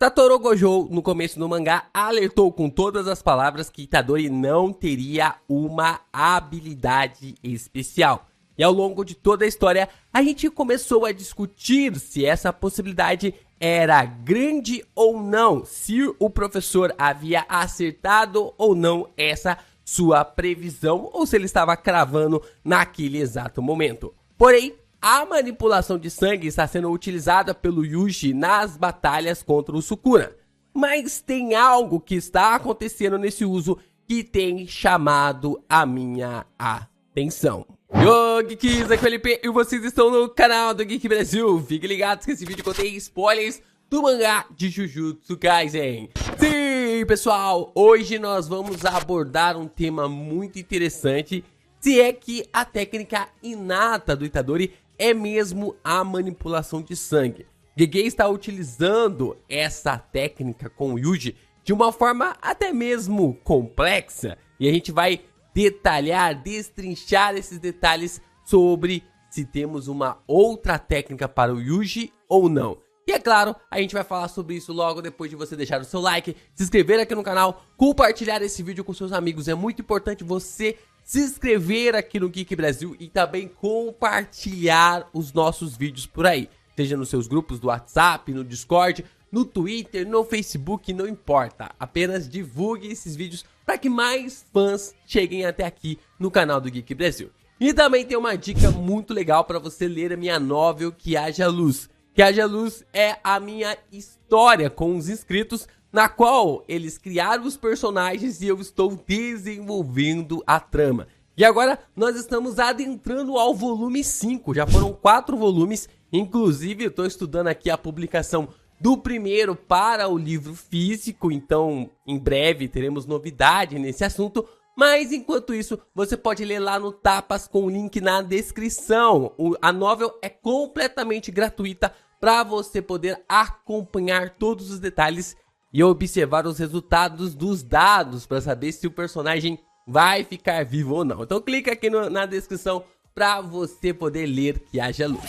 Satoru Gojo, no começo do mangá, alertou com todas as palavras que Itadori não teria uma habilidade especial. E ao longo de toda a história, a gente começou a discutir se essa possibilidade era grande ou não, se o professor havia acertado ou não essa sua previsão, ou se ele estava cravando naquele exato momento. Porém, a manipulação de sangue está sendo utilizada pelo Yuji nas batalhas contra o Sukuna. Mas tem algo que está acontecendo nesse uso que tem chamado a minha atenção. Yo, Geeks, aqui é o Felipe e vocês estão no canal do Geek Brasil. Fiquem ligados que esse vídeo contém spoilers do mangá de Jujutsu Kaisen. Sim, pessoal, hoje nós vamos abordar um tema muito interessante, se é que a técnica inata do Itadori é mesmo a manipulação de sangue. Gege está utilizando essa técnica com o Yuji de uma forma até mesmo complexa, e a gente vai detalhar, destrinchar esses detalhes sobre se temos uma outra técnica para o Yuji ou não. E é claro, a gente vai falar sobre isso logo depois de você deixar o seu like, se inscrever aqui no canal, compartilhar esse vídeo com seus amigos. É muito importante você se inscrever aqui no Geek Brasil e também compartilhar os nossos vídeos por aí. Seja nos seus grupos do WhatsApp, no Discord, no Twitter, no Facebook, não importa. Apenas divulgue esses vídeos para que mais fãs cheguem até aqui no canal do Geek Brasil. E também tem uma dica muito legal para você ler a minha novel Que Haja Luz. Que Haja Luz é a minha história com os inscritos, na qual eles criaram os personagens e eu estou desenvolvendo a trama. E agora nós estamos adentrando ao volume 5, já foram 4 volumes, inclusive eu estou estudando aqui a publicação do primeiro para o livro físico, então em breve teremos novidade nesse assunto. Mas enquanto isso, você pode ler lá no Tapas com o link na descrição. A novel é completamente gratuita para você poder acompanhar todos os detalhes e observar os resultados dos dados para saber se o personagem vai ficar vivo ou não. Então clica aqui na descrição para você poder ler Que Haja Luz.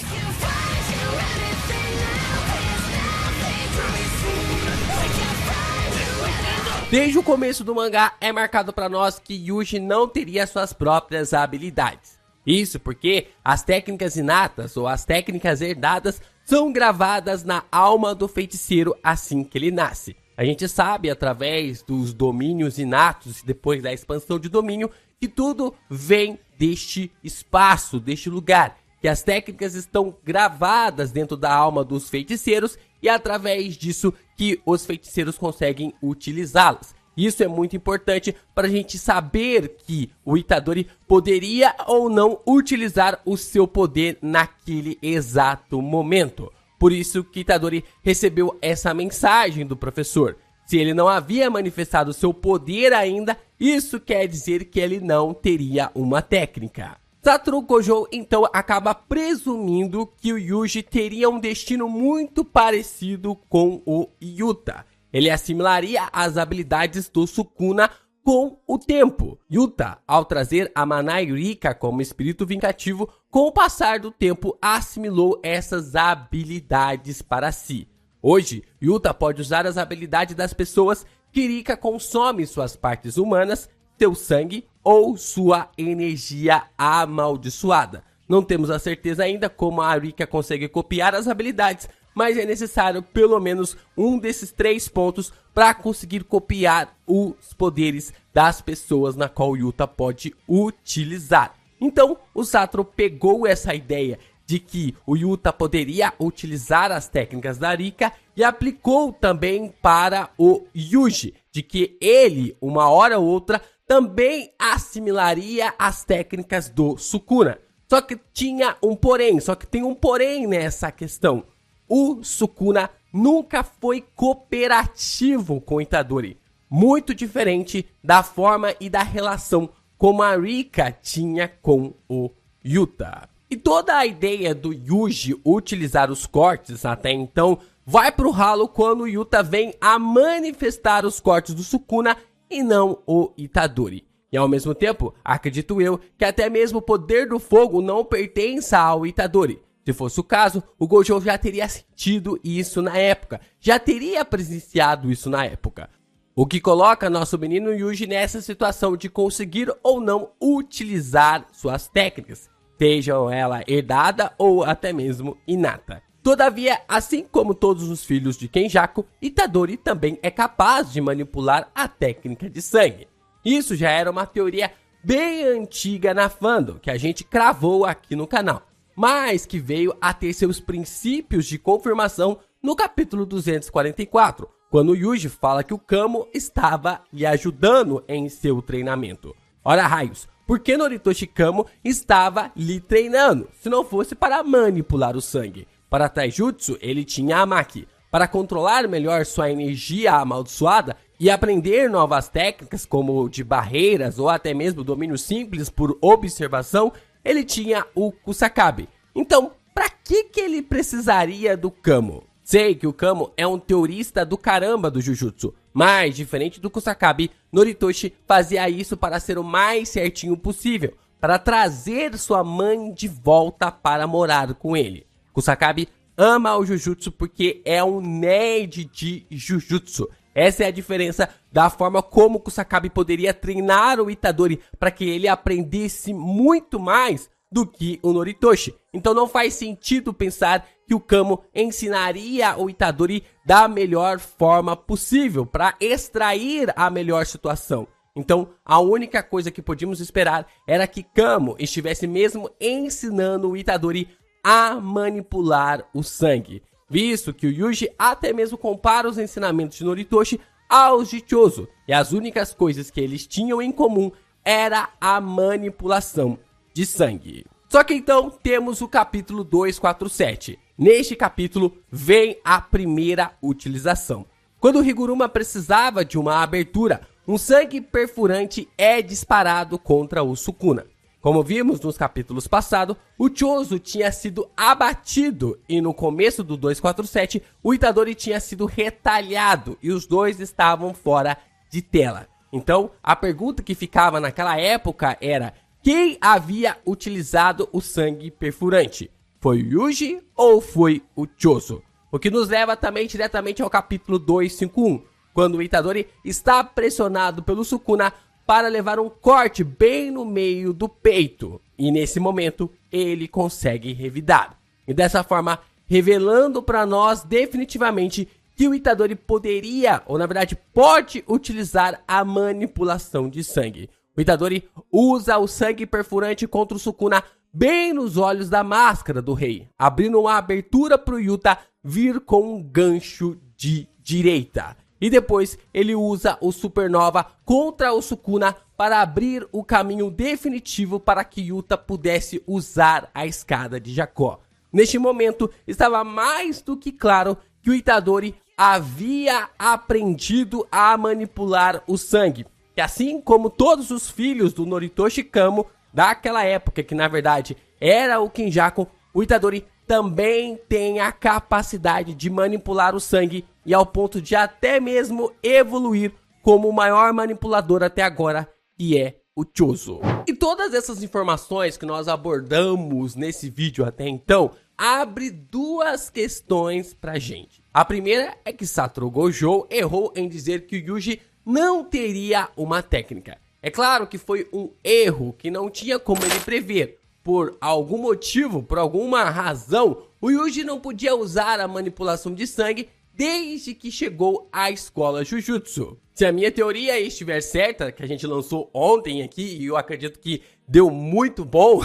Desde o começo do mangá é marcado para nós que Yuji não teria suas próprias habilidades. Isso porque as técnicas inatas ou as técnicas herdadas são gravadas na alma do feiticeiro assim que ele nasce. A gente sabe através dos domínios inatos, depois da expansão de domínio, que tudo vem deste espaço, deste lugar. Que as técnicas estão gravadas dentro da alma dos feiticeiros e através disso que os feiticeiros conseguem utilizá-las. Isso é muito importante para a gente saber que o Itadori poderia ou não utilizar o seu poder naquele exato momento. Por isso que Itadori recebeu essa mensagem do professor. Se ele não havia manifestado seu poder ainda, isso quer dizer que ele não teria uma técnica. Satoru Gojo então acaba presumindo que o Yuji teria um destino muito parecido com o Yuta. Ele assimilaria as habilidades do Sukuna com o tempo. Yuta, ao trazer a Manai Rika como espírito vingativo, com o passar do tempo assimilou essas habilidades para si. Hoje, Yuta pode usar as habilidades das pessoas que Rika consome suas partes humanas, seu sangue ou sua energia amaldiçoada. Não temos a certeza ainda como a Rika consegue copiar as habilidades, mas é necessário pelo menos um desses 3 pontos para conseguir copiar os poderes das pessoas na qual Yuta pode utilizar. Então o Satoru pegou essa ideia de que o Yuta poderia utilizar as técnicas da Rika e aplicou também para o Yuji, de que ele, uma hora ou outra, também assimilaria as técnicas do Sukuna. Só que tinha um porém, tem um porém nessa questão. O Sukuna nunca foi cooperativo com o Itadori, muito diferente da forma e da relação como a Rika tinha com o Yuta. E toda a ideia do Yuji utilizar os cortes até então vai pro ralo quando o Yuta vem a manifestar os cortes do Sukuna e não o Itadori. E ao mesmo tempo, acredito eu que até mesmo o poder do fogo não pertence ao Itadori. Se fosse o caso, o Gojo já teria sentido isso na época, já teria presenciado isso na época. O que coloca nosso menino Yuji nessa situação de conseguir ou não utilizar suas técnicas, sejam ela herdada ou até mesmo inata. Todavia, assim como todos os filhos de Kenjaku, Itadori também é capaz de manipular a técnica de sangue. Isso já era uma teoria bem antiga na fandom, que a gente cravou aqui no canal, mas que veio a ter seus princípios de confirmação no capítulo 244, quando Yuji fala que o Kamo estava lhe ajudando em seu treinamento. Ora raios, por que Noritoshi Kamo estava lhe treinando, se não fosse para manipular o sangue? Para Taijutsu, ele tinha a Maki. Para controlar melhor sua energia amaldiçoada e aprender novas técnicas como de barreiras ou até mesmo domínio simples por observação, ele tinha o Kusakabe. Então, para que ele precisaria do Kamo? Sei que o Kamo é um teorista do caramba do Jujutsu, mas diferente do Kusakabe, Noritoshi fazia isso para ser o mais certinho possível, para trazer sua mãe de volta para morar com ele. Kusakabe ama o Jujutsu porque é um nerd de Jujutsu. Essa é a diferença da forma como Kusakabe poderia treinar o Itadori para que ele aprendesse muito mais do que o Noritoshi. Então não faz sentido pensar que o Kamo ensinaria o Itadori da melhor forma possível para extrair a melhor situação. Então a única coisa que podíamos esperar era que Kamo estivesse mesmo ensinando o Itadori a manipular o sangue, visto que o Yuji até mesmo compara os ensinamentos de Noritoshi aos de Chozo, e as únicas coisas que eles tinham em comum era a manipulação de sangue. Só que então temos o capítulo 247. Neste capítulo vem a primeira utilização. Quando Higuruma precisava de uma abertura, um sangue perfurante é disparado contra o Sukuna. Como vimos nos capítulos passados, o Chozo tinha sido abatido e no começo do 247 o Itadori tinha sido retalhado e os dois estavam fora de tela. Então a pergunta que ficava naquela época era: quem havia utilizado o sangue perfurante? Foi o Yuji ou foi o Chozo? O que nos leva também diretamente ao capítulo 251, quando o Itadori está pressionado pelo Sukuna para levar um corte bem no meio do peito. E nesse momento, ele consegue revidar. E dessa forma, revelando para nós definitivamente que o Itadori poderia, ou na verdade pode utilizar a manipulação de sangue. O Itadori usa o sangue perfurante contra o Sukuna bem nos olhos da máscara do rei, abrindo uma abertura para o Yuta vir com um gancho de direita. E depois ele usa o Supernova contra o Sukuna para abrir o caminho definitivo para que Yuta pudesse usar a escada de Jacó. Neste momento, estava mais do que claro que o Itadori havia aprendido a manipular o sangue. E assim como todos os filhos do Noritoshi Kamo daquela época, que na verdade era o Kenjaku, o Itadori também tem a capacidade de manipular o sangue e ao ponto de até mesmo evoluir como o maior manipulador até agora, que é o Chozo. E todas essas informações que nós abordamos nesse vídeo até então, abre duas questões pra gente. A primeira é que Satoru Gojo errou em dizer que o Yuji não teria uma técnica. É claro que foi um erro que não tinha como ele prever. Por algum motivo, por alguma razão, o Yuji não podia usar a manipulação de sangue desde que chegou à escola Jujutsu. Se a minha teoria estiver certa, que a gente lançou ontem aqui, e eu acredito que deu muito bom,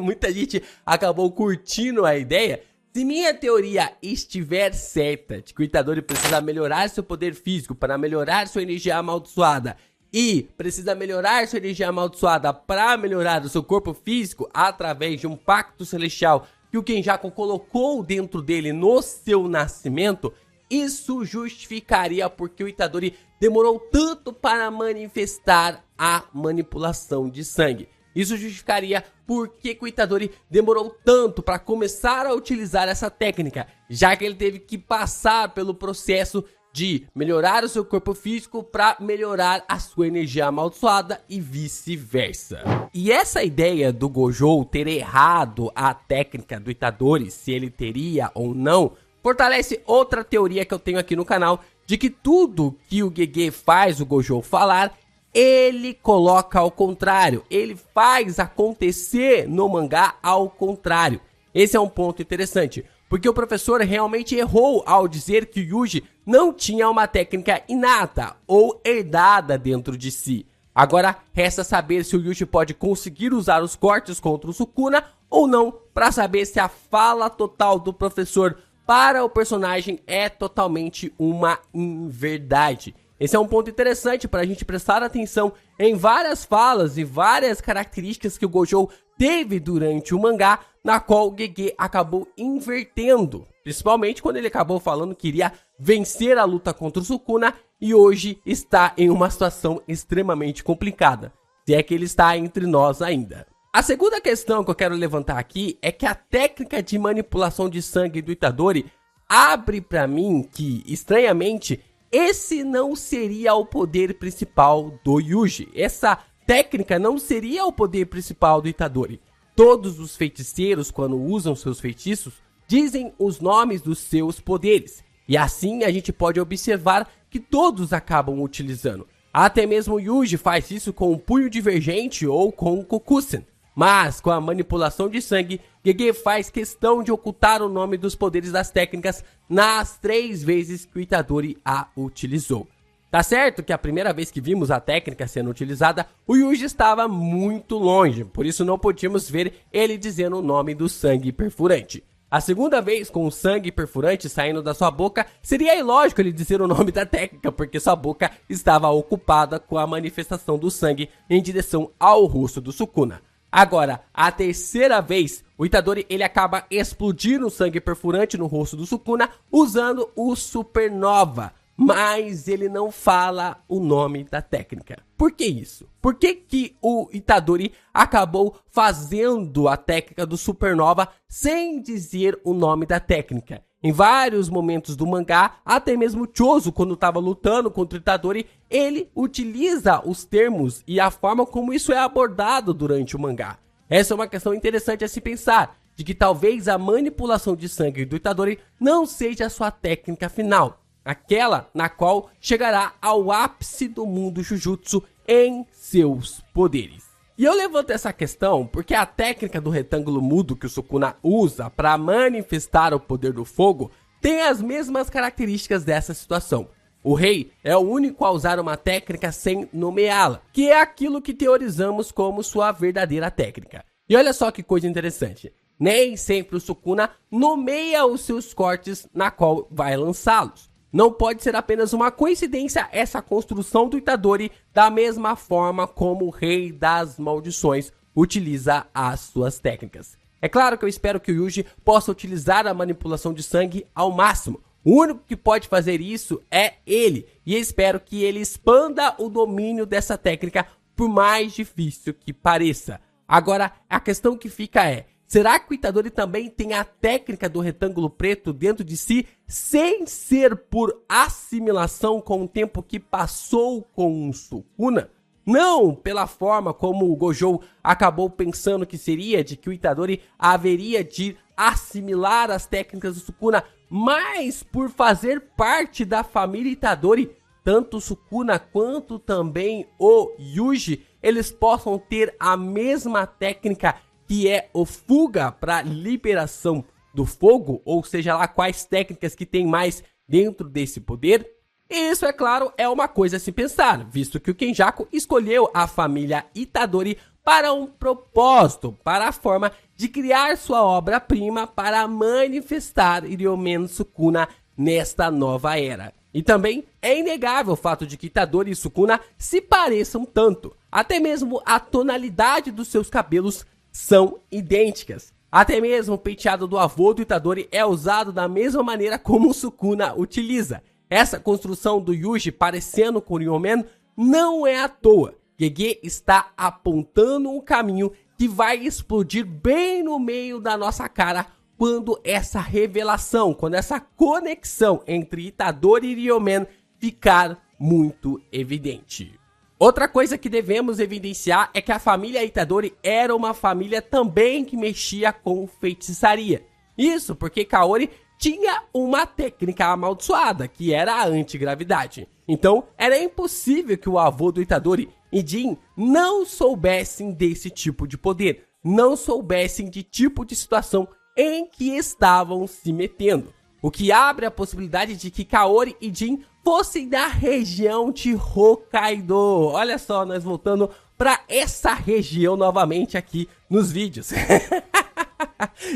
muita gente acabou curtindo a ideia. Se minha teoria estiver certa, de que o Itadori precisa melhorar seu poder físico para melhorar sua energia amaldiçoada, e precisa melhorar sua energia amaldiçoada para melhorar o seu corpo físico através de um pacto celestial que o Kenjaku colocou dentro dele no seu nascimento, isso justificaria porque o Itadori demorou tanto para manifestar a manipulação de sangue. Isso justificaria porque o Itadori demorou tanto para começar a utilizar essa técnica, já que ele teve que passar pelo processo de melhorar o seu corpo físico para melhorar a sua energia amaldiçoada e vice-versa. E essa ideia do Gojo ter errado a técnica do Itadori, se ele teria ou não, fortalece outra teoria que eu tenho aqui no canal, de que tudo que o Gege faz o Gojo falar, ele coloca ao contrário, ele faz acontecer no mangá ao contrário. Esse é um ponto interessante, porque o professor realmente errou ao dizer que o Yuji não tinha uma técnica inata ou herdada dentro de si. Agora resta saber se o Yuji pode conseguir usar os cortes contra o Sukuna ou não, para saber se a fala total do professor para o personagem é totalmente uma inverdade. Esse é um ponto interessante para a gente prestar atenção em várias falas e várias características que o Gojo teve durante o mangá, na qual o Gege acabou invertendo. Principalmente quando ele acabou falando que iria vencer a luta contra o Sukuna e hoje está em uma situação extremamente complicada, se é que ele está entre nós ainda. A segunda questão que eu quero levantar aqui é que a técnica de manipulação de sangue do Itadori abre para mim que, estranhamente, esse não seria o poder principal do Yuji. Essa técnica não seria o poder principal do Itadori. Todos os feiticeiros, quando usam seus feitiços, dizem os nomes dos seus poderes. E assim a gente pode observar que todos acabam utilizando. Até mesmo o Yuji faz isso com o punho divergente ou com o Kokusen. Mas com a manipulação de sangue, Gege faz questão de ocultar o nome dos poderes das técnicas nas 3 vezes que o Itadori a utilizou. Tá certo que a primeira vez que vimos a técnica sendo utilizada, o Yuji estava muito longe, por isso não podíamos ver ele dizendo o nome do sangue perfurante. A segunda vez, com o sangue perfurante saindo da sua boca, seria ilógico ele dizer o nome da técnica, porque sua boca estava ocupada com a manifestação do sangue em direção ao rosto do Sukuna. Agora, a terceira vez, o Itadori ele acaba explodindo o sangue perfurante no rosto do Sukuna usando o Supernova, mas ele não fala o nome da técnica. Por que isso? Por que o Itadori acabou fazendo a técnica do Supernova sem dizer o nome da técnica? Em vários momentos do mangá, até mesmo o Chozo, quando estava lutando contra o Itadori, ele utiliza os termos e a forma como isso é abordado durante o mangá. Essa é uma questão interessante a se pensar, de que talvez a manipulação de sangue do Itadori não seja a sua técnica final, aquela na qual chegará ao ápice do mundo Jujutsu em seus poderes. E eu levanto essa questão porque a técnica do retângulo mudo que o Sukuna usa para manifestar o poder do fogo tem as mesmas características dessa situação. O rei é o único a usar uma técnica sem nomeá-la, que é aquilo que teorizamos como sua verdadeira técnica. E olha só que coisa interessante, nem sempre o Sukuna nomeia os seus cortes na qual vai lançá-los. Não pode ser apenas uma coincidência essa construção do Itadori, da mesma forma como o Rei das Maldições utiliza as suas técnicas. É claro que eu espero que o Yuji possa utilizar a manipulação de sangue ao máximo. O único que pode fazer isso é ele, e espero que ele expanda o domínio dessa técnica, por mais difícil que pareça. Agora, a questão que fica é: será que o Itadori também tem a técnica do retângulo preto dentro de si, sem ser por assimilação com o tempo que passou com o Sukuna? Não pela forma como o Gojo acabou pensando que seria, de que o Itadori haveria de assimilar as técnicas do Sukuna, mas por fazer parte da família Itadori, tanto o Sukuna quanto também o Yuji, eles possam ter a mesma técnica, que é o fuga para liberação do fogo, ou seja lá quais técnicas que tem mais dentro desse poder. E isso, é claro, é uma coisa a se pensar, visto que o Kenjaku escolheu a família Itadori para um propósito, para a forma de criar sua obra-prima para manifestar Ryomen Sukuna nesta nova era. E também é inegável o fato de que Itadori e Sukuna se pareçam tanto, até mesmo a tonalidade dos seus cabelos são idênticas. Até mesmo o penteado do avô do Itadori é usado da mesma maneira como o Sukuna utiliza. Essa construção do Yuji parecendo com o Ryomen não é à toa. Gege está apontando um caminho que vai explodir bem no meio da nossa cara quando essa revelação, quando essa conexão entre Itadori e Ryomen ficar muito evidente. Outra coisa que devemos evidenciar é que a família Itadori era uma família também que mexia com feitiçaria. Isso porque Kaori tinha uma técnica amaldiçoada, que era a antigravidade. Então, era impossível que o avô do Itadori e Jin não soubessem desse tipo de poder, não soubessem de tipo de situação em que estavam se metendo. O que abre a possibilidade de que Kaori e Jin fossem da região de Hokkaido. Olha só, nós voltando para essa região novamente aqui nos vídeos.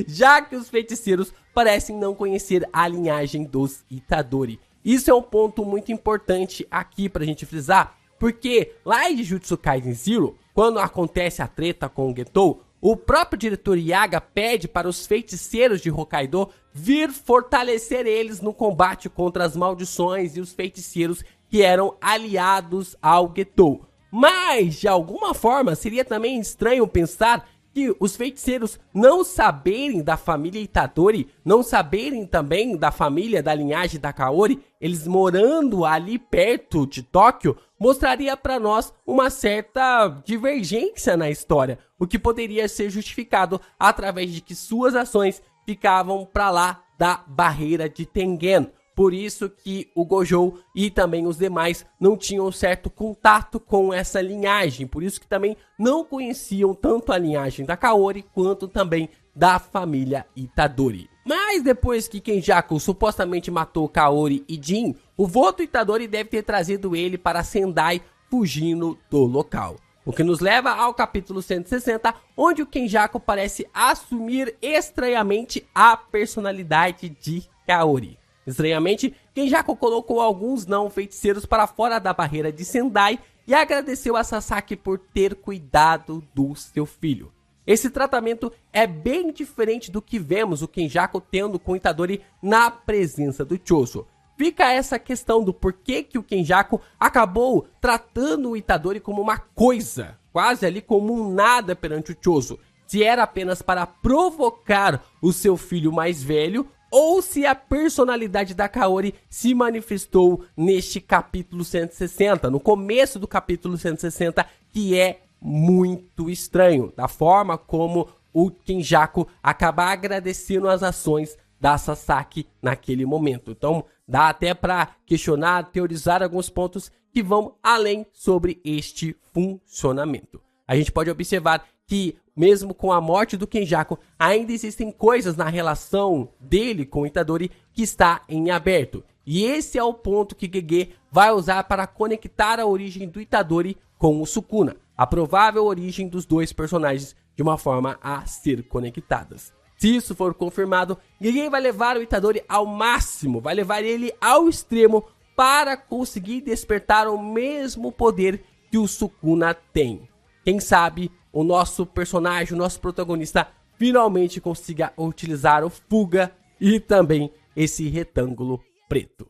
Já que os feiticeiros parecem não conhecer a linhagem dos Itadori. Isso é um ponto muito importante aqui pra gente frisar, porque lá em Jujutsu Kaisen Zero, quando acontece a treta com o Getou, o próprio diretor Yaga pede para os feiticeiros de Hokkaido vir fortalecer eles no combate contra as maldições e os feiticeiros que eram aliados ao Getou. Mas, de alguma forma, seria também estranho pensar que os feiticeiros não saberem da família Itadori, não saberem também da família, da linhagem da Kaori, eles morando ali perto de Tóquio, mostraria para nós uma certa divergência na história, o que poderia ser justificado através de que suas ações ficavam para lá da barreira de Tengen. Por isso que o Gojo e também os demais não tinham certo contato com essa linhagem. Por isso que também não conheciam tanto a linhagem da Kaori quanto também da família Itadori. Mas depois que Kenjaku supostamente matou Kaori e Jin, o vô do Itadori deve ter trazido ele para Sendai fugindo do local. O que nos leva ao capítulo 160, onde o Kenjaku parece assumir estranhamente a personalidade de Kaori. Estranhamente, Kenjaku colocou alguns não-feiticeiros para fora da barreira de Sendai e agradeceu a Sasaki por ter cuidado do seu filho. Esse tratamento é bem diferente do que vemos o Kenjaku tendo com o Itadori na presença do Choso. Fica essa questão do porquê que o Kenjaku acabou tratando o Itadori como uma coisa, quase ali como um nada perante o Choso. Se era apenas para provocar o seu filho mais velho, ou se a personalidade da Kaori se manifestou neste capítulo 160, no começo do capítulo 160, que é muito estranho, da forma como o Kenjaku acaba agradecendo as ações da Sasaki naquele momento. Então, dá até para questionar, teorizar alguns pontos que vão além sobre este funcionamento. A gente pode observar que, mesmo com a morte do Kenjaku, ainda existem coisas na relação dele com o Itadori que está em aberto. E esse é o ponto que Gege vai usar para conectar a origem do Itadori com o Sukuna, a provável origem dos dois personagens de uma forma a ser conectadas. Se isso for confirmado, Gege vai levar o Itadori ao máximo, vai levar ele ao extremo para conseguir despertar o mesmo poder que o Sukuna tem. Quem sabe o nosso personagem, o nosso protagonista, finalmente consiga utilizar o Fuga e também esse retângulo preto.